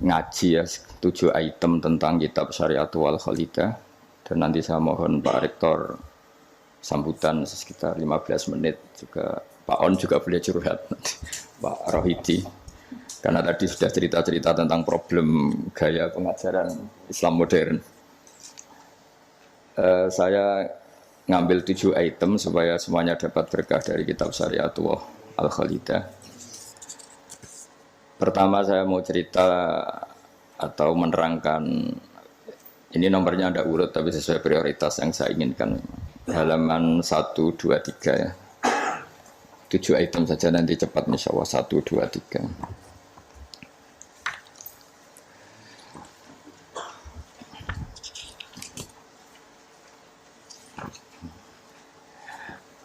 ngaji ya 7 item tentang kitab Syariatul wal Khalidah, dan nanti saya mohon Pak Rektor sambutan sekitar 15 menit, juga Pak On juga boleh curhat Pak Rohidi, karena tadi sudah cerita-cerita tentang problem gaya pengajaran Islam modern. Saya ngambil 7 item supaya semuanya dapat berkah dari kitab Syariatul wal Khalidah. Pertama saya mau cerita atau menerangkan, ini nomornya ada urut tapi sesuai prioritas yang saya inginkan. Halaman 1, 2, 3 ya. 7 item saja nanti cepat insya Allah. 1, 2, 3.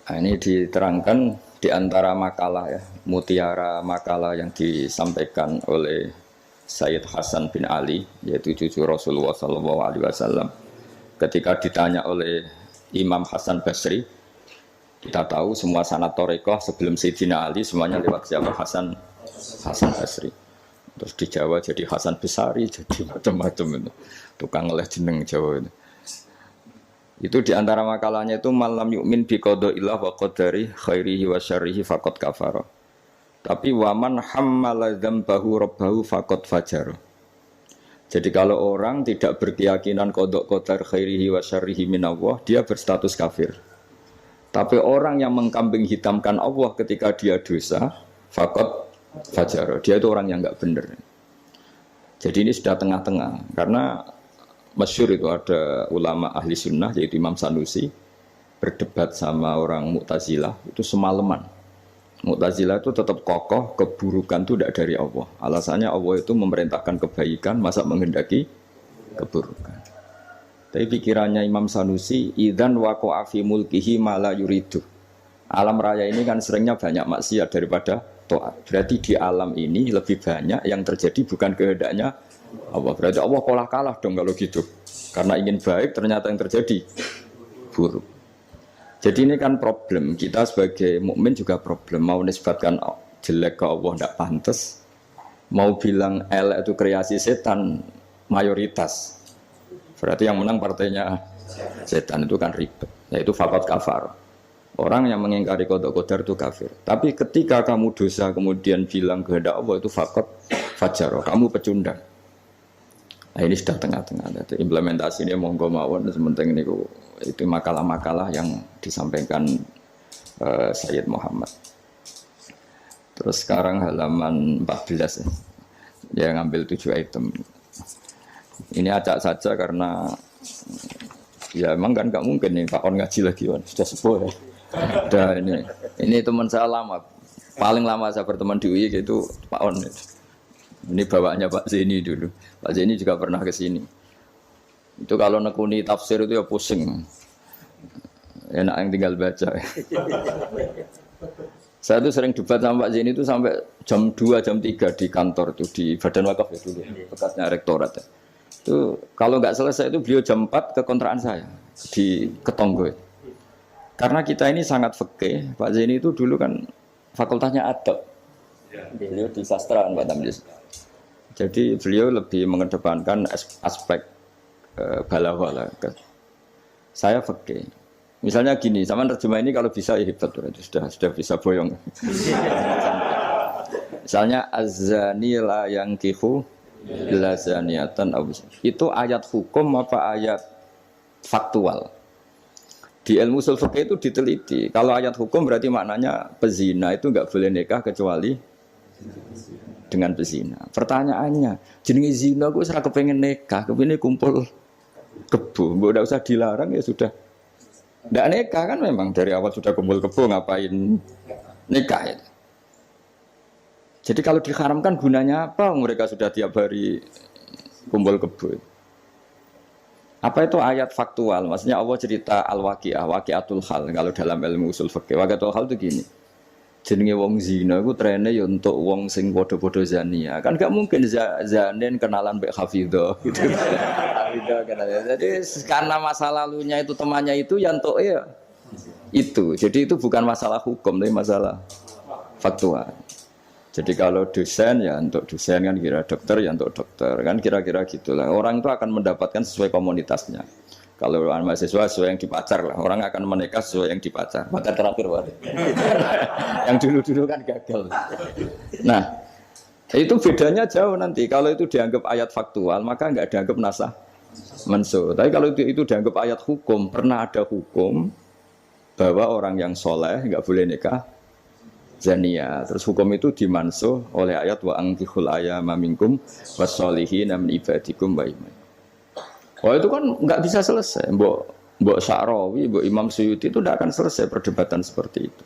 Nah, ini diterangkan di antara makalah ya, mutiara makalah yang disampaikan oleh Sayyid Hasan bin Ali, yaitu cucu Rasulullah SAW. Ketika ditanya oleh Imam Hasan Basri, kita tahu semua sanad Thariqah sebelum Sayyidina Ali semuanya lewat siapa? Hasan Basri. Terus di Jawa jadi Hasan Besari, jadi macam-macam itu. Tukang oleh jeneng Jawa itu. Itu di antara makalahnya itu malam yu'min bi qadaillah wa qadari khairihi wa syarrihi faqad kafara. Tapi waman hammala dzambahu rabbahu faqad fajara. Jadi kalau orang tidak berkeyakinan qada qadar khairihi wa syarrihi minallah, dia berstatus kafir. Tapi orang yang mengkambing hitamkan Allah ketika dia dosa, faqad fajara. Dia itu orang yang enggak benar. Jadi ini sudah tengah-tengah, karena masyhur itu ada ulama ahli sunnah yaitu Imam Sanusi berdebat sama orang Mu'tazilah itu semalaman. Mu'tazilah itu tetap kokoh keburukan itu tidak dari Allah. Alasannya Allah itu memerintahkan kebaikan, masa menghendaki keburukan. Tapi pikirannya Imam Sanusi, idzan waqa'a fi mulkihi ma la yuridu. Alam raya ini kan seringnya banyak maksiat daripada taat. Berarti di alam ini lebih banyak yang terjadi bukan kehendaknya Allah. Berarti Allah kalah dong kalau gitu. Karena ingin baik ternyata yang terjadi buruk. Jadi ini kan problem. Kita sebagai mukmin juga problem. Mau nisbatkan jelek ke Allah tidak pantas. Mau bilang elek itu kreasi setan mayoritas. Berarti yang menang partainya setan, itu kan ribet. Yaitu faqad kafar. Orang yang mengingkari qada qadar itu kafir. Tapi ketika kamu dosa kemudian bilang kehendak Allah itu faqad fajara. Kamu pecundang. Nah ini sudah tengah-tengah. Jadi implementasi ini monggo mawon, sementing ini itu makalah-makalah yang disampaikan Sayyid Muhammad. Terus sekarang halaman 14 ya. Dia ngambil 7 item. Ini acak saja karena ya emang kan nggak mungkin nih Pak On ngaji lagi kan. Sudah sepuh ya. Udah ini teman saya lama. Paling lama saya berteman di UI itu Pak On. Ini bawaannya Pak Zeni dulu. Pak Zeni juga pernah ke sini. Itu kalau nekuni tafsir itu ya pusing. Enak yang tinggal baca. Saya tuh sering debat sama Pak Zeni itu sampai jam 2, jam 3 di kantor itu, di Badan Wakaf ya dulu, bekasnya rektorat ya. Itu kalau nggak selesai itu beliau jam 4 ke kontrakan saya di Ketonggo. Karena kita ini sangat fikih. Pak Zeni itu dulu kan fakultasnya adab. Beliau di sastra Pak Tamjiz. Jadi beliau lebih mengedepankan aspek balawala. Saya fikih. Misalnya gini, sama terjemah ini kalau bisa ya hebat, sudah bisa boyong. Misalnya az-zani la yankihu illa zaniatan. Itu ayat hukum apa ayat faktual? Di ilmu ushul fikih itu diteliti. Kalau ayat hukum berarti maknanya pezina itu enggak boleh nikah kecuali dengan pezina. Pertanyaannya, jenenge zina kok ora kepengin nikah, kepengin kumpul kebo. Mbok ndak usah dilarang ya sudah. Ndak nikah kan memang dari awal sudah kumpul kebo, ngapain nikah ya. Jadi kalau diharamkan gunanya apa? Mereka sudah tiap hari kumpul kebo. Apa itu ayat faktual? Maksudnya Allah cerita al-waqi'ah, waqi'atul hal. Kalau dalam ilmu usul fikih, waqi'atul hal itu gini. Jenenge wong zina iku trene ya untuk wong sing padha-padha zania. Kan gak mungkin zanen kenalan mbek Hafidhah gitu. Hafidhah kenalan. Jadi karena masa lalunya itu temannya itu ya entuk ya itu. Jadi itu bukan masalah hukum tapi masalah faktual. Jadi kalau dosen ya untuk dosen kan kira dokter ya untuk dokter kan kira-kira gitulah. Orang itu akan mendapatkan sesuai komunitasnya. Kalau mahasiswa sesuai yang dipacar lah. Orang akan menikah sesuai yang dipacar. Maka terakhir yang dulu-dulu kan gagal. Nah, itu bedanya jauh nanti. Kalau itu dianggap ayat faktual maka nggak dianggap nasah mansuh. Tapi kalau itu dianggap ayat hukum, pernah ada hukum bahwa orang yang soleh nggak boleh nikah zania. Terus hukum itu dimansuh oleh ayat wa angkihul ayama minkum wassolihin min ibadikum wa iman. Oh itu kan nggak bisa selesai. Mbok Sa'rawi, Mbok Imam Suyuti itu tidak akan selesai perdebatan seperti itu.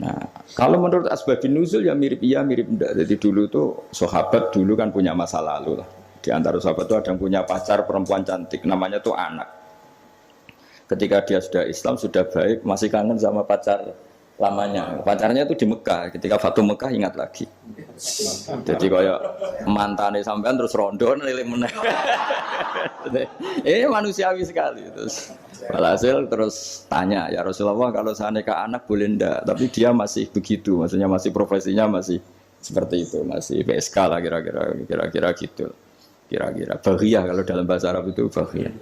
Nah, kalau menurut asbabun nuzul ya mirip iya mirip enggak. Jadi dulu tuh sahabat dulu kan punya masa lalu lah. Di antara sahabat itu ada yang punya pacar perempuan cantik namanya tuh Anak. Ketika dia sudah Islam sudah baik masih kangen sama pacar lamanya. Pacarnya itu di Mekah. Ketika Fatu Mekah ingat lagi. Jadi kayak mantane sampean terus rondo nilai meneh. Ini manusiawi sekali. Terus walhasil terus tanya, ya Rasulullah kalau saya nikah anak boleh ndak? Tapi dia masih begitu, maksudnya masih profesinya masih seperti itu, masih PSK lah kira-kira gitu. Kira-kira baghiyah kalau dalam bahasa Arab itu baghiyah.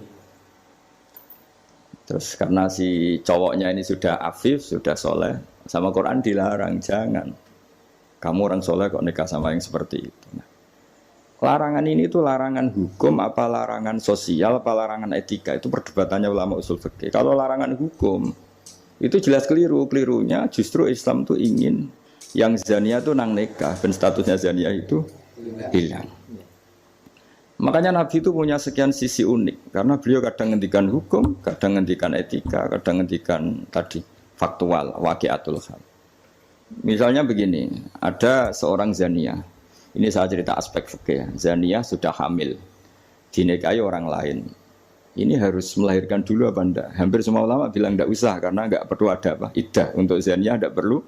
Terus karena si cowoknya ini sudah afif, sudah soleh, sama Quran dilarang, jangan. Kamu orang soleh kok nikah sama yang seperti itu. Nah, larangan ini itu larangan hukum, apa larangan sosial, apa larangan etika. Itu perdebatannya ulama usul fikih. Kalau larangan hukum, itu jelas keliru. Kelirunya justru Islam itu ingin yang zania itu nang nikah, dan statusnya zania itu hilang. Makanya Nabi itu punya sekian sisi unik karena beliau kadang ngendikan hukum, kadang ngendikan etika, kadang ngendikan tadi faktual, waqi'atul hal. Misalnya begini, ada seorang zania. Ini saya cerita aspek fikih ya. Zania sudah hamil, dinikahi orang lain. Ini harus melahirkan dulu apa enggak? Hampir semua ulama bilang enggak usah karena enggak perlu ada apa? Iddah. Untuk zania enggak perlu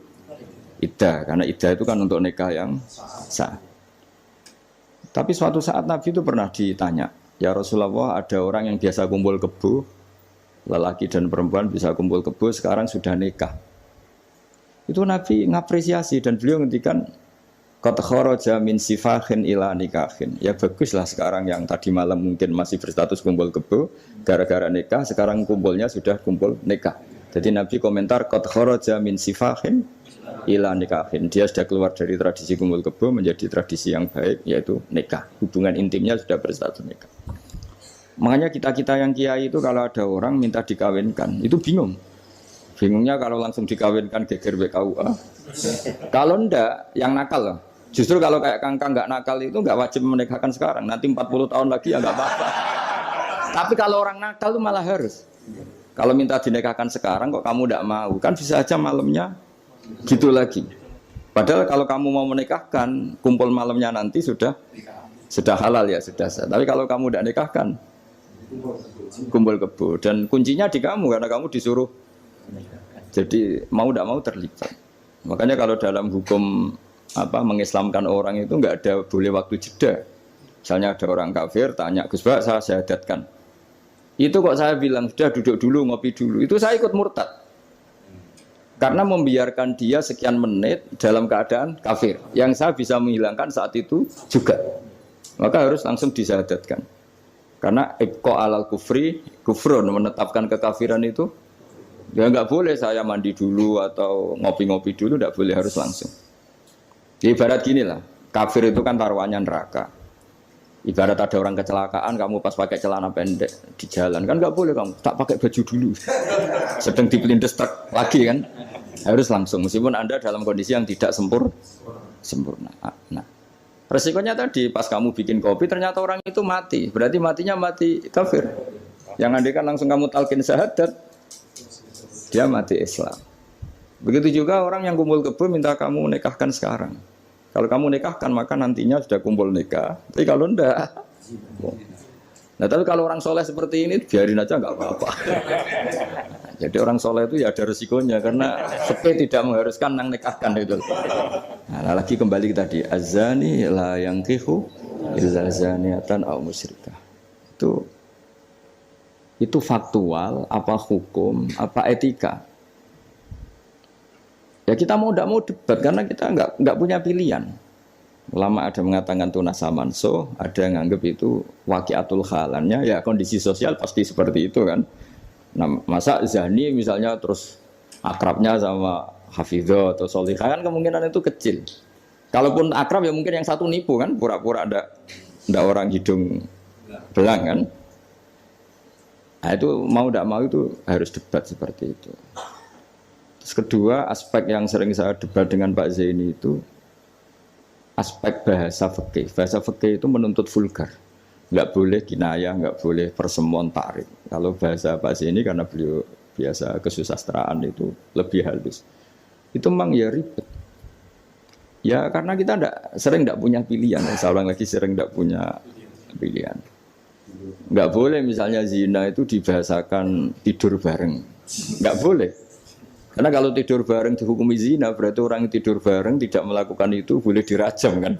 iddah karena iddah itu kan untuk nikah yang sah. Tapi suatu saat Nabi itu pernah ditanya, ya Rasulullah ada orang yang biasa kumpul kebo, lelaki dan perempuan bisa kumpul kebo, sekarang sudah nikah. Itu Nabi ngapresiasi dan beliau ngendikan, qad kharaja min sifahin ila nikahin. Ya baguslah sekarang yang tadi malam mungkin masih berstatus kumpul kebo, gara-gara nikah, sekarang kumpulnya sudah kumpul nikah. Jadi Nabi komentar, qad kharaja min sifahin ila nikahin. Dia sudah keluar dari tradisi kumpul kebo menjadi tradisi yang baik yaitu nikah. Hubungan intimnya sudah berstatus nikah. Makanya kita-kita yang kiai itu kalau ada orang minta dikawinkan itu bingung. Bingungnya kalau langsung dikawinkan geger BKUA. Kalau ndak yang nakal lah. Justru kalau kayak kangkang nggak nakal itu nggak wajib menikahkan sekarang. Nanti 40 tahun lagi ya nggak apa-apa. Tapi kalau orang nakal itu malah harus. Kalau minta dinikahkan sekarang kok kamu ndak mau, kan bisa aja malamnya gitu lagi. Padahal kalau kamu mau menikahkan, kumpul malamnya nanti sudah halal ya, sudah sah. Tapi kalau kamu tidak nikahkan, kumpul kebo. Dan kuncinya di kamu karena kamu disuruh. Jadi mau tidak mau terlibat. Makanya kalau dalam hukum mengislamkan orang itu nggak ada boleh waktu jeda. Misalnya ada orang kafir tanya, Gus Bak saya syahadatkan. Itu kok saya bilang sudah duduk dulu ngopi dulu. Itu saya ikut murtad. Karena membiarkan dia sekian menit dalam keadaan kafir yang saya bisa menghilangkan saat itu juga, maka harus langsung disyahadatkan. Karena ibqa alal kufri kufrun, menetapkan kekafiran itu ya nggak boleh saya mandi dulu atau ngopi-ngopi dulu, nggak boleh, harus langsung. Ibarat gini lah, kafir itu kan taruhannya neraka. Ibarat ada orang kecelakaan, kamu pas pakai celana pendek di jalan, kan nggak boleh kamu, tak pakai baju dulu. Sedang dipelindes truk lagi kan, harus langsung. Meskipun Anda dalam kondisi yang tidak sempurna. Nah, resikonya tadi, pas kamu bikin kopi, ternyata orang itu mati. Berarti matinya mati kafir. Yang Anda kan langsung kamu talqin syahadat, dia mati Islam. Begitu juga orang yang kumpul kebo minta kamu nikahkan sekarang. Kalau kamu nikahkan maka nantinya sudah kumpul nikah. Tapi kalau enggak, nah tapi kalau orang soleh seperti ini biarin aja nggak apa-apa. Jadi orang soleh itu ya ada resikonya karena sepe tidak mengharuskan nang nikahkan itu. Nah lagi kembali tadi azani la yankihu illa zaniatan aw musyrikah. Itu faktual, apa hukum, apa etika. Ya kita mau tidak mau debat karena kita nggak punya pilihan. Ulama ada mengatakan tunas samanso, ada yang anggap itu waqiatul halannya, ya kondisi sosial pasti seperti itu kan. Nah, masa zani misalnya terus akrabnya sama hafidho atau solihah kan kemungkinan itu kecil. Kalaupun akrab ya mungkin yang satu nipu kan, pura-pura ada orang hidung belang kan. Nah itu mau tidak mau itu harus debat seperti itu. Terus kedua aspek yang sering saya debat dengan Pak Zaini itu aspek bahasa fikih. Bahasa fikih itu menuntut vulgar. Enggak boleh kinayah, enggak boleh persemuan tarik. Kalau bahasa Pak Zaini karena beliau biasa kesusastraan itu lebih halus. Itu memang ya ribet. Ya karena kita sering enggak punya pilihan. Saya ulang lagi sering enggak punya pilihan. Enggak boleh misalnya zina itu dibahasakan tidur bareng. Enggak boleh. Karena kalau tidur bareng dihukumi zina, berarti orang yang tidur bareng tidak melakukan itu boleh dirajam kan.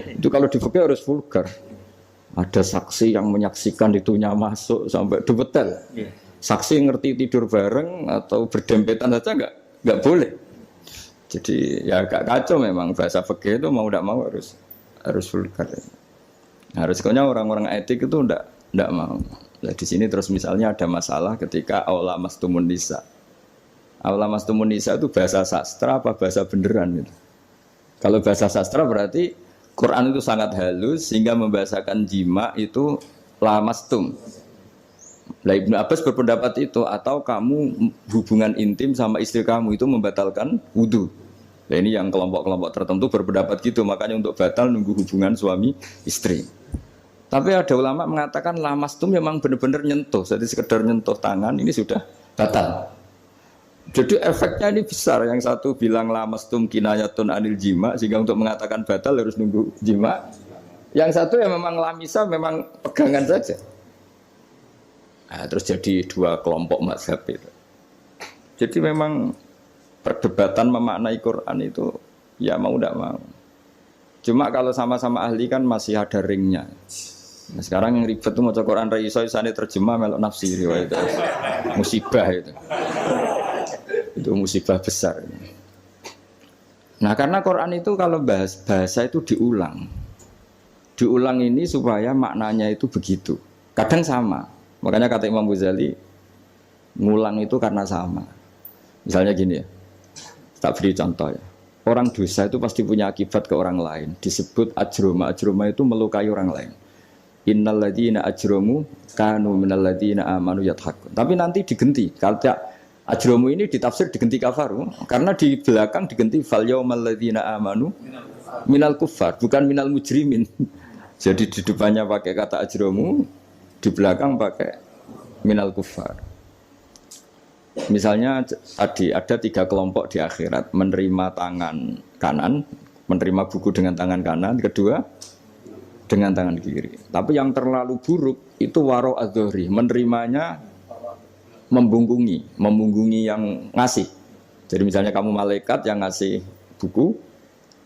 Itu kalau di fikih harus vulgar. Ada saksi yang menyaksikan itunya masuk sampai detail. Saksi ngerti tidur bareng atau berdempetan saja enggak boleh. Jadi ya agak kacau memang bahasa fikih itu mau tidak mau harus vulgar. Harusnya orang-orang etik itu enggak mau. Nah, di sini terus misalnya ada masalah ketika aula mastumun nisa. Aula mastumun nisa itu bahasa sastra apa bahasa beneran gitu. Kalau bahasa sastra berarti Quran itu sangat halus sehingga membahasakan jima itu lamastum. Lah Ibnu Abbas berpendapat itu atau kamu hubungan intim sama istri kamu itu membatalkan wudu. Nah ini yang kelompok-kelompok tertentu berpendapat gitu, makanya untuk batal nunggu hubungan suami istri. Tapi ada ulama mengatakan lamastum memang benar-benar nyentuh, jadi sekedar nyentuh tangan ini sudah batal. Jadi efeknya ini besar. Yang satu bilang lamastum kinayatun anil jima, sehingga untuk mengatakan batal harus nunggu jima. Yang satu ya memang lamisa, memang pegangan saja. Nah, terus jadi dua kelompok mazhab itu. Jadi memang perdebatan memaknai Quran itu ya mau tidak mau. Cuma kalau sama-sama ahli kan masih ada ringnya. Nah, sekarang yang ribet itu mau Quran raiso isane terjemah melok nafsiri itu musibah itu. Itu musibah besar. Nah karena Quran itu kalau bahasa itu diulang ini supaya maknanya itu begitu. Kadang sama. Makanya kata Imam Ghazali ngulang itu karena sama. Misalnya gini ya, tak beri contoh ya. Orang dosa itu pasti punya akibat ke orang lain. Disebut ajroma. Ajroma itu melukai orang lain. Innal ladzina ajromu kanu minal ladzina amanu yadhakun. Tapi nanti digenti. Kalau ajromu ini ditafsir digenti kafaru karena di belakang digenti fal yaumal ladzina amanu minal kuffar bukan minal mujrimin. Jadi di depannya pakai kata ajromu, di belakang pakai minal kuffar. Misalnya tadi ada 3 kelompok di akhirat, menerima tangan kanan, menerima buku dengan tangan kanan, kedua dengan tangan kiri. Tapi yang terlalu buruk itu waro adzohri, menerimanya membungkungi yang ngasih. Jadi misalnya kamu malaikat yang ngasih buku,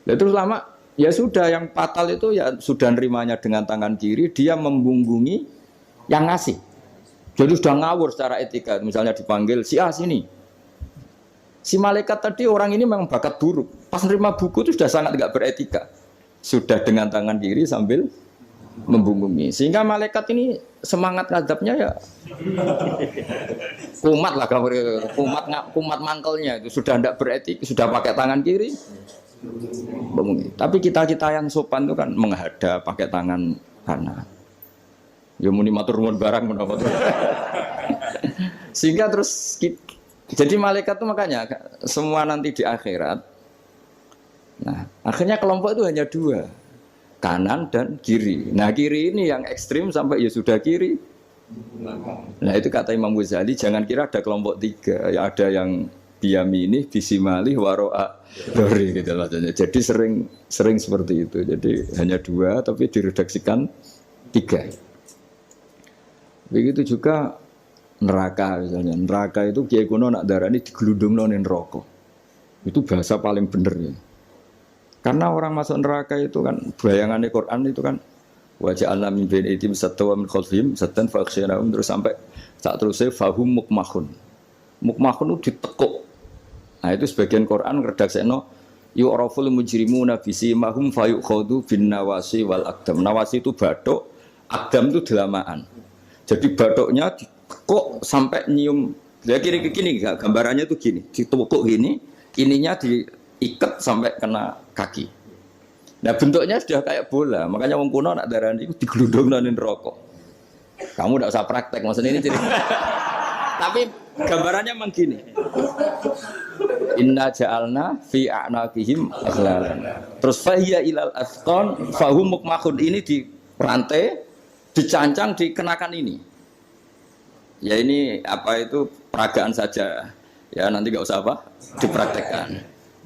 ya terus lama ya sudah yang fatal itu ya sudah nerimanya dengan tangan kiri, dia membungkungi yang ngasih. Jadi sudah ngawur secara etika. Misalnya dipanggil si A sini. Si malaikat tadi orang ini memang bakat buruk. Pas nerima buku itu sudah sangat tidak beretika. Sudah dengan tangan kiri sambil membungkungi. Sehingga malaikat ini semangat ngadapnya ya kumat lah, kumat mangkelnya itu sudah tidak beretik, sudah pakai tangan kiri. Tapi kita yang sopan itu kan menghadap pakai tangan kanan. Ya muni matur nuwun barang menapa. Sehingga terus jadi malaikat itu makanya semua nanti di akhirat. Nah, akhirnya kelompok itu hanya 2. Kanan dan kiri. Nah, kiri ini yang ekstrim sampai ya sudah kiri. Nah, itu kata Imam Ghazali, jangan kira ada kelompok 3. Ya ada yang biyamini, bisimali, waro'a dori gitu lah. Jadi sering seperti itu. Jadi hanya 2 tapi diredaksikan 3. Begitu juga neraka misalnya. Neraka itu kiai kuno nak darani digelundungno ning neraka. Itu bahasa paling bener ya. Karena orang masuk neraka itu kan bayangannya Quran itu kan wajah alam min baini itim satwa min khalfihim satan fakhsyanahum terus sampai saat terusnya fahum mukmahun. Mukmahun itu ditekuk. Nah itu sebagian Quran redaksekno yu'raful mujrimuna bisimahum fayukhadhu bin nawasi wal aqdam. Nawasi itu bathuk, aqdam itu delamaan. Jadi bathuknya kok sampai nyium. Ya kiri ke gini gambarannya itu gini, ditukuk gini, ininya diikat sampai kena kaki. Nah bentuknya sudah kayak bola, makanya wong kuno nak darani itu diglundungno ning rokok. Kamu tidak usah praktek, maksudnya ini cerita. Tapi gambarannya memang gini. Inna ja'alna fi a'naqihim aghlalan. Terus fahiya ilal asqan fahum mukmahun, ini di rantai dicancang dikenakan ini. Ya ini apa itu peragaan saja. Ya nanti enggak usah apa dipraktekkan.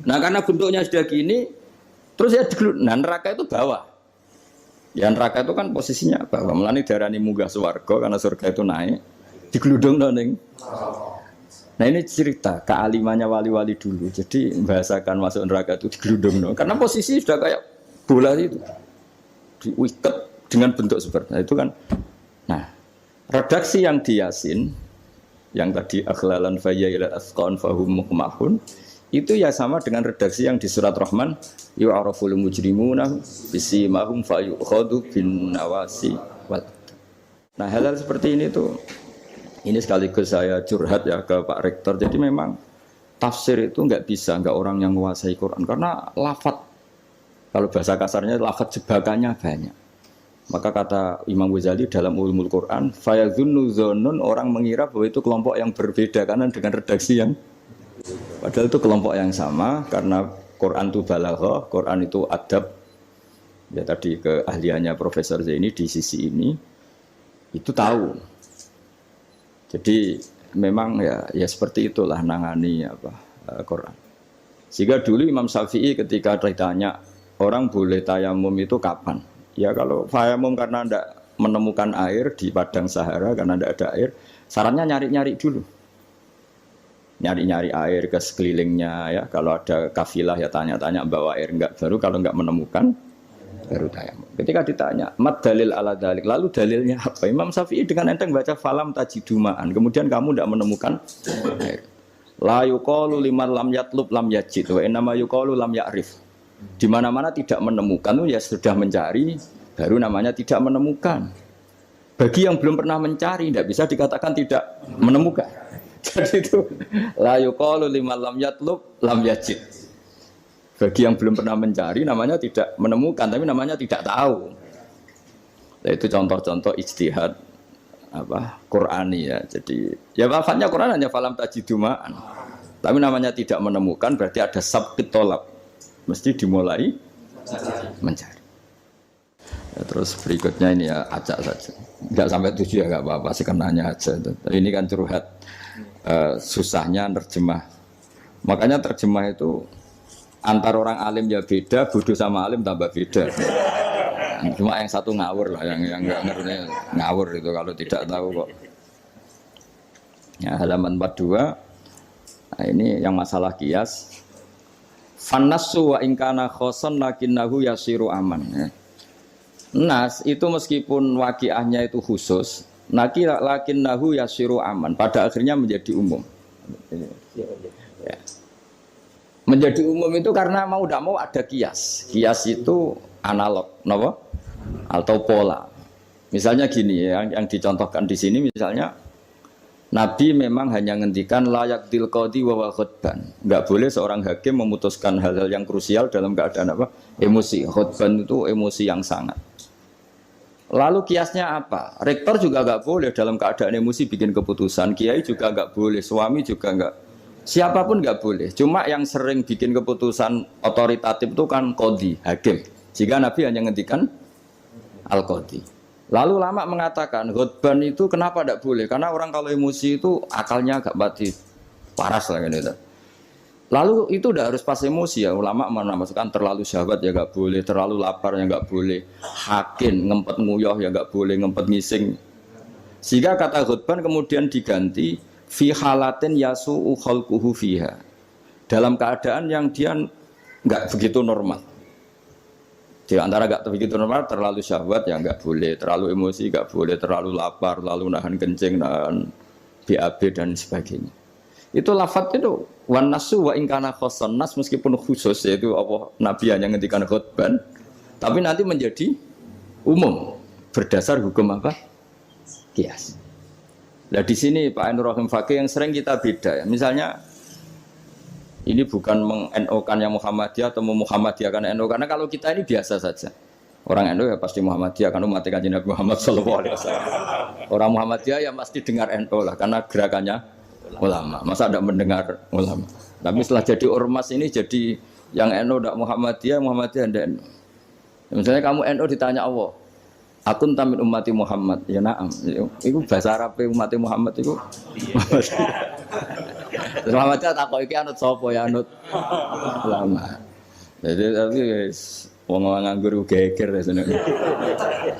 Nah karena bentuknya sudah gini, terus ya nah neraka itu bawah. Ya neraka itu kan posisinya bawah. Mulane darani munggah swarga karena surga itu naik. Digludungno ning. Nah ini cerita kealimannya wali-wali dulu. Jadi membahasakan masuk neraka itu digludungno. Karena posisi sudah kayak bola itu. Diikat dengan bentuk seperti itu kan. Nah, redaksi yang di Yasin yang tadi aghlalan fayya ila asqan fahum mukmahun itu ya sama dengan redaksi yang di surat Rahman yu'araful mujrimuna bisimahum fayukhadhu bin nawasi wal. Nah hal-hal seperti ini tuh ini sekaligus saya curhat ya ke Pak Rektor. Jadi memang tafsir itu nggak orang yang menguasai Quran karena lafadz, kalau bahasa kasarnya lafadz jebakannya banyak. Maka kata Imam Ghazali dalam Ulumul Quran, fayadhunnu dzannun, orang mengira bahwa itu kelompok yang berbeda karena dengan redaksi yang padahal itu kelompok yang sama karena Quran itu balaghah, Quran itu adab. Ya tadi keahliannya Profesor Zaini di sisi ini itu tahu. Jadi memang ya seperti itulah nangani Quran. Sehingga dulu Imam Syafi'i ketika ditanya orang boleh tayamum itu kapan? Ya kalau tayamum karena tidak menemukan air di padang Sahara karena tidak ada air, sarannya nyari-nyari dulu. Nyari-nyari air ke sekelilingnya ya. Kalau ada kafilah ya tanya-tanya bawa air enggak, baru kalau enggak menemukan baru tayamum. Ketika ditanya, "Mad dalil ala dalik?" Lalu dalilnya apa? Imam Syafi'i dengan enteng baca falam tajidumaan. Kemudian kamu tidak menemukan air. La yuqalu liman lam yatlub lam yajid wa innama yuqalu lam ya'rif. Di mana-mana tidak menemukan ya sudah mencari, baru namanya tidak menemukan. Bagi yang belum pernah mencari tidak bisa dikatakan tidak menemukan. Jadi itu la yuqalu liman lam yatlub lam yajid. Bagi yang belum pernah mencari namanya tidak menemukan, tapi namanya tidak tahu. Nah, itu contoh-contoh ijtihad Qur'ani ya. Jadi ya lafadznya Quran hanya falam tajidumaan. Tapi namanya tidak menemukan berarti ada sabqit tolab. Mesti dimulai mencari. Ya, terus berikutnya ini ya acak saja. Enggak sampai 7 ya enggak apa-apa, sekenanya aja. Ini kan curhat susahnya terjemah. Makanya terjemah itu antar orang alim ya beda, bodoh sama alim tambah beda. Cuma yang satu ngawur lah, yang enggak ngerti ngawur itu kalau tidak tahu kok. Ya, halaman 42. Nah, ini yang masalah kias. Fannasu wa ingkana khoson lakinnahu yasiru aman. Nas itu meskipun waqiahnya itu khusus, lakinnahu yasiru aman. Pada akhirnya menjadi umum. Ya. Menjadi umum itu karena mau tidak mau ada kias. Kias itu analog, no? Atau pola. Misalnya gini yang dicontohkan di sini misalnya Nabi memang hanya ngendikan layak til qadi wa khutban. Enggak boleh seorang hakim memutuskan hal-hal yang krusial dalam keadaan emosi. Khutban itu emosi yang sangat. Lalu kiasnya apa? Rektor juga enggak boleh dalam keadaan emosi bikin keputusan. Kiai juga enggak boleh, suami juga enggak. Siapapun enggak boleh. Cuma yang sering bikin keputusan otoritatif itu kan qadi, hakim. Jika Nabi hanya ngendikan al-qadi. Lalu lama mengatakan khutban itu kenapa tidak boleh? Karena orang kalau emosi itu akalnya agak mati paras lah gitu. Lalu itu tidak harus pas emosi ya. Ulama menamakan terlalu syahwat ya nggak boleh, terlalu lapar ya nggak boleh, hakin ngempet nguyoh ya nggak boleh, ngempet ngising. Sehingga kata khutban kemudian diganti fi halatin yasu'u khalquhu fiha. Dalam keadaan yang dia nggak begitu normal. Di antara enggak begitu normal, terlalu syahwat ya enggak boleh, terlalu emosi enggak boleh, terlalu lapar, lalu nahan kencing, nahan BAB dan sebagainya. Itu lafadz itu wan nasu wa ingkana khoson nas meskipun khusus yaitu Allah Nabi hanya ngendikan khutban, tapi nanti menjadi umum berdasar hukum apa? Qiyas. Nah di sini Pak Ainur Rahim Fakih yang sering kita beda ya. Misalnya ini bukan meng-NO-kan yang Muhammadiyah atau Muhammadiyahkan NO karena kalau kita ini biasa saja. Orang NO ya pasti Muhammadiyah karena umat Kanjeng Nabi Muhammad sallallahu alaihi wasallam. Orang Muhammadiyah ya pasti dengar NO lah karena gerakannya ulama, masa tidak mendengar ulama. Tapi setelah jadi ormas ini jadi yang NU tidak Muhammadiyah, Muhammadiyah tidak NU. Misalnya kamu NU ditanya Allah, akun tamin ummati Muhammad, ya naam. Itu bahasa Arab ummati Muhammad itu. Muhammadiyah tak kok iki anut sapa ya anut ulama. Jadi tapi wong nganggur geger ya seneng.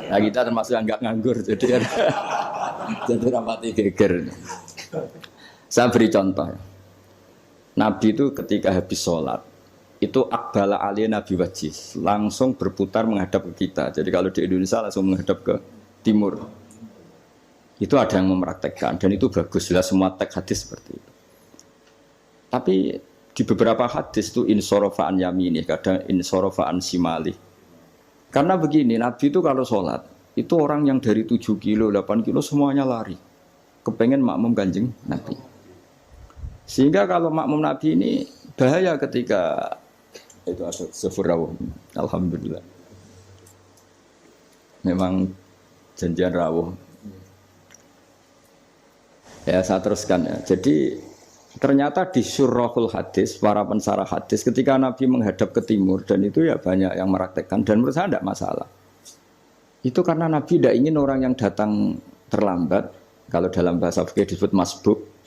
Nah kita termasuk yang enggak nganggur jadi rapati geger. Saya beri contoh. Nabi itu ketika habis sholat, itu akbala aliyah Nabi wajih, langsung berputar menghadap ke kita. Jadi kalau di Indonesia langsung menghadap ke timur. Itu ada yang mempraktekkan, dan itu bagus. Jelas semua teks hadis seperti itu. Tapi di beberapa hadis itu insorofaan yamini, kadang insorofaan simali. Karena begini, Nabi itu kalau sholat, itu orang yang dari 7 kilo, 8 kilo semuanya lari. Kepengen makmum Kanjeng Nabi. Sehingga kalau makmum Nabi ini bahaya ketika itu ada sefur alhamdulillah. Memang janjian rawuh. Ya saya teruskan ya. Jadi ternyata di syurahul hadis, para pensarah hadis ketika Nabi menghadap ke timur dan itu ya banyak yang meraktekkan dan menurut saya tidak masalah. Itu karena Nabi tidak ingin orang yang datang terlambat, kalau dalam bahasa fikih disebut masbuk.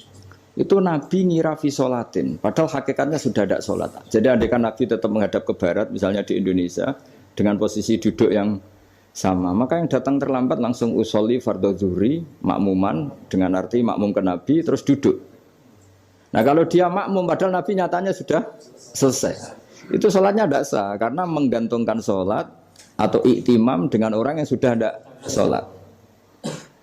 Itu Nabi ngira fi sholatin, padahal hakikatnya sudah tidak sholat. Jadi andaikan Nabi tetap menghadap ke barat, misalnya di Indonesia, dengan posisi duduk yang sama, maka yang datang terlambat langsung usolli fardhu zuhri, makmuman, dengan arti makmum ke Nabi, terus duduk. Nah kalau dia makmum, padahal Nabi nyatanya sudah selesai. Itu sholatnya tidak sah, karena menggantungkan sholat atau iktimam dengan orang yang sudah tidak sholat.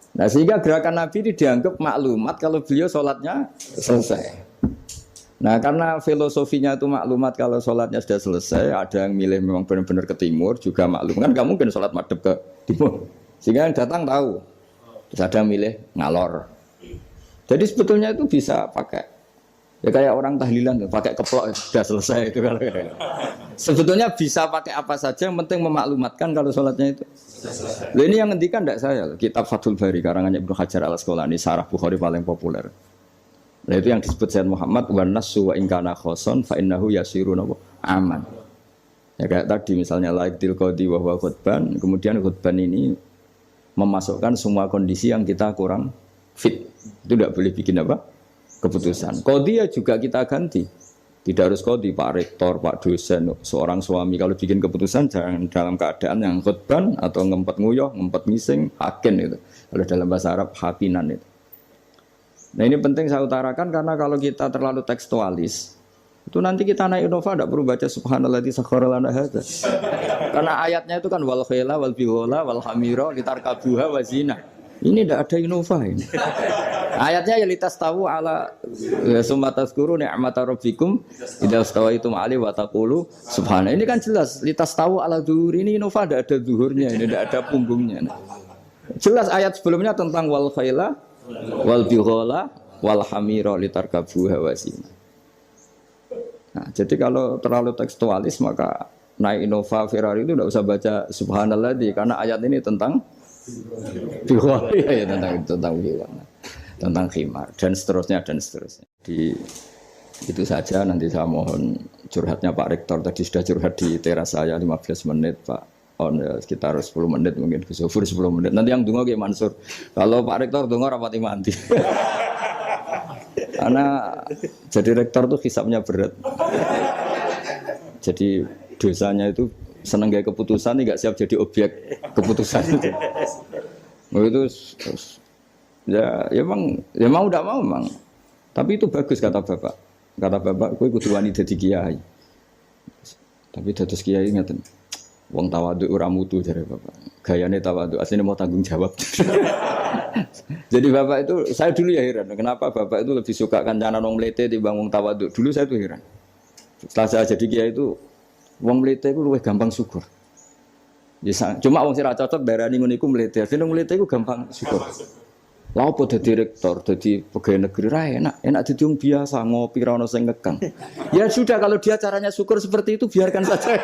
Nah sehingga gerakan Nabi ini dianggap maklumat kalau beliau sholatnya selesai. Nah karena filosofinya itu maklumat kalau sholatnya sudah selesai, ada yang milih memang benar-benar ke timur juga maklum. Kan gak mungkin sholat madhep ke timur. Sehingga yang datang tahu. Terus ada yang milih ngalor. Jadi sebetulnya itu bisa pakai. Ya kayak orang tahlilan, pakai keplok sudah selesai itu kalau sebetulnya bisa pakai apa saja, yang penting memaklumatkan kalau sholatnya itu. Loh, ini yang ngendikan tidak saya, kitab Fathul Bari karangannya Ibnu Hajar Al Asqalani, Sarah Bukhari paling populer. Nah itu yang disebut Sayyid Muhammad wan nasu wa ingkana khoson fa innahu yasirun aman. Ya kayak tadi misalnya laiktil qadi wa huwa khutban, kemudian khutban ini memasukkan semua kondisi yang kita kurang fit. Itu tidak boleh bikin apa? Keputusan. Qadhi ya juga kita ganti. Tidak harus qadhi, Pak Rektor, Pak dosen, seorang suami kalau bikin keputusan jangan dalam keadaan yang khutban atau ngempet nguyuh, ngempet ngising, hakin itu. Kalau dalam bahasa Arab hakinan itu. Nah ini penting saya utarakan karena kalau kita terlalu tekstualis, itu nanti kita naik Innova tidak perlu baca subhanalladzi sakhkhara lana hadza. Karena ayatnya itu kan wal khayla wal bighala wal hamira litarkabuha wa zina. Ini tidak ada Innova ini. Ayatnya ya litas tahu ala sumatas guru ni'mata rabbikum idza stawaitum ali wa taqulu subhana. Ini kan jelas litas tahu ala zuhur ini Innova tidak ada zuhurnya, ini tidak ada punggungnya. Jelas ayat sebelumnya tentang wal khayla wal bighala wal hamira litarkabuha wa zina. Nah, jadi kalau terlalu tekstualis maka naik Innova Ferrari itu tidak usah baca subhanalladzi karena ayat ini tentang bighala ya tentang bighala. Tentang khimar dan seterusnya dan seterusnya. Di itu saja nanti saya mohon curhatnya Pak Rektor tadi sudah curhat di teras saya 15 menit Pak. Ya, sekitar 10 menit mungkin ke Sofur 10 menit. Nanti yang donga kayak Mansur. Kalau Pak Rektor donga rapati mati. Karena jadi rektor tuh hisapnya berat. Jadi dosanya itu seneng gaya keputusan enggak siap jadi objek keputusan itu. Itu ya mau tidak mau memang. Tapi itu bagus kata bapak. Kata bapak, kowe kudu wani dadi kiai. Tapi dados kiai ngeten. Wong tawadhu ora mutu jare bapak. Gayane tawadhu asline mau tanggung jawab. Jadi bapak itu saya dulu ya heran, kenapa bapak itu lebih suka kancanan wong mlete timbang wong tawadhu. Dulu saya tuh heran. Setelah saya jadi kiai itu wong mlete itu luwih gampang syukur. Cuma wong sing ra cocok darani ngono iku mlete. Asline wong mlete iku gampang syukur. Lah opo dadi rektor, dadi pegawai negeri ra enak dadi wong biasa ngopi ra ono sing ngekang. Ya sudah kalau dia caranya syukur seperti itu biarkan saja.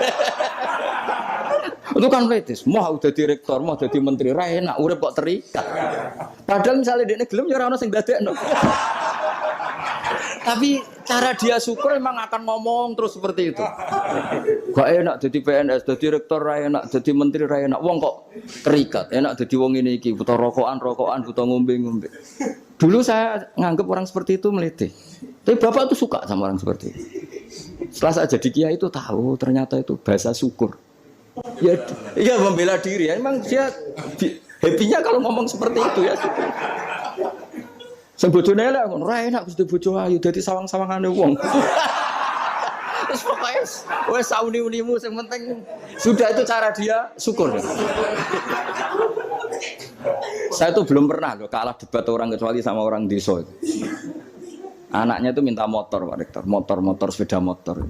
Itu kan mletis, mau udah direktor, mau jadi menteri, ra enak, urip kok terikat. Padahal misalnya dia gelem ya ora ono sing dadekno. Tapi cara dia syukur memang akan ngomong terus seperti itu. Gak enak jadi PNS, jadi rektor ra enak, jadi menteri ra enak. Wong kok terikat, enak jadi wong ini iki, butuh rokokan, butuh ngombe. Dulu saya nganggap orang seperti itu meliti. Tapi bapak tuh suka sama orang seperti itu. Setelah saya jadi kiai itu tahu ternyata itu bahasa syukur. Ya membela diri. Emang dia happy-nya kalau ngomong seperti itu ya. Sing bojone elek ngono, ra enak Gusti bojo ayu dadi sawang-sawangane wong. Wis pokoke wis sauni-unimu sing penting sudah itu cara dia syukur. Saya tuh belum pernah loh kalah debat orang kecuali sama orang desa itu. Anaknya itu minta motor Pak Rektor, motor sepeda motor.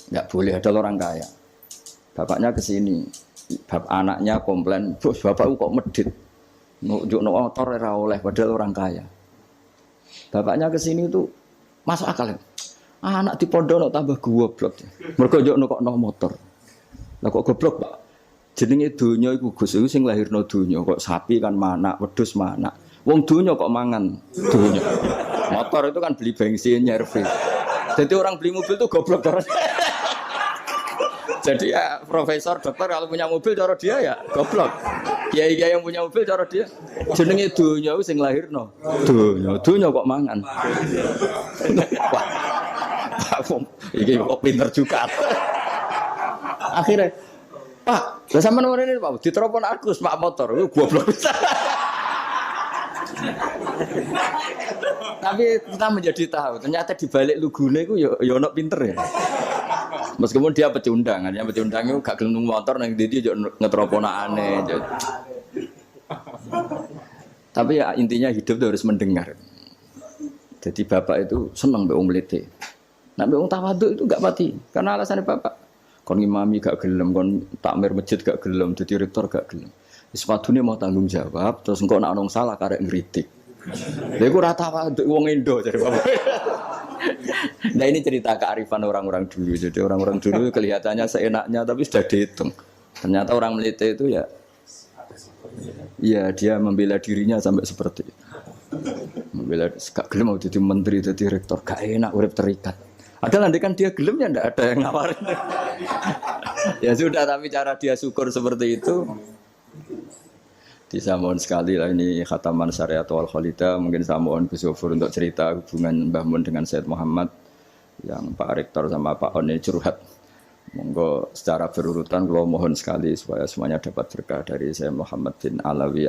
Enggak boleh ada orang kaya. Bapaknya ke sini, anaknya komplain, "Bos, bapakku kok medit. Nunjuk motor ora oleh padahal orang kaya." Bapaknya ke sini itu masuk akal. Anak di pondok tambah goblok. Mergo njuk nukokno motor. Lah kok goblok, Pak? Jenenge donya iku Gus iku sing lahirno donya, kok sapi kan manak, wedhus manak. Wong donya kok mangan donya. Motor itu kan beli bensin nyervis. Jadi orang beli mobil tuh goblok terus. Jadi ya profesor, dokter kalau punya mobil cara dia ya goblok. Kiai-kiai yang punya mobil cara dia jenenge donya sing lahirno. Donya kok mangan. Wah. Iki kok pinter juga. Akhirnya, Pak, lah sampean ngene Pak, diteropon Agus Pak motor, goblok. Tapi kita menjadi tahu, ternyata di balik lugune iku ya ono pinter ya. Meskipun dia pecundang, artinya pecundang itu gak gelem motor nang ndi yo ngetroponakane. Tapi ya intinya hidup itu harus mendengar. Jadi bapak itu senang mbek wong mlete. Nek mbek wong tawadhu itu gak pati, karena alasannya bapak. Kon ngimami gak gelem, kon takmir masjid gak gelem, dadi rektor gak gelem. Wis padune mau tanggung jawab, terus engko nek ana salah karek ngritik. Lha iku ora tawadhu wong Indo jare bapak. Nah ini cerita kearifan orang-orang dulu. Jadi orang-orang dulu kelihatannya seenaknya tapi sudah dihitung. Ternyata orang Melite itu ya dia membela dirinya sampai seperti itu. Membela gak gelem mau jadi menteri, jadi rektor, gak enak urip terikat. Ada nanti kan dia gelem ya ndak ada yang nawarin. Ya sudah, tapi cara dia syukur seperti itu. Bisa mohon sekali lah ini khataman syariat wal khalida. Mungkin saya mohon Gus Gofur untuk cerita hubungan Mbah Mun dengan Said Muhammad yang Pak Rektor sama Pak Oni curhat. Monggo secara berurutan kalau mohon sekali supaya semuanya dapat berkah dari Said Muhammad bin Alawi.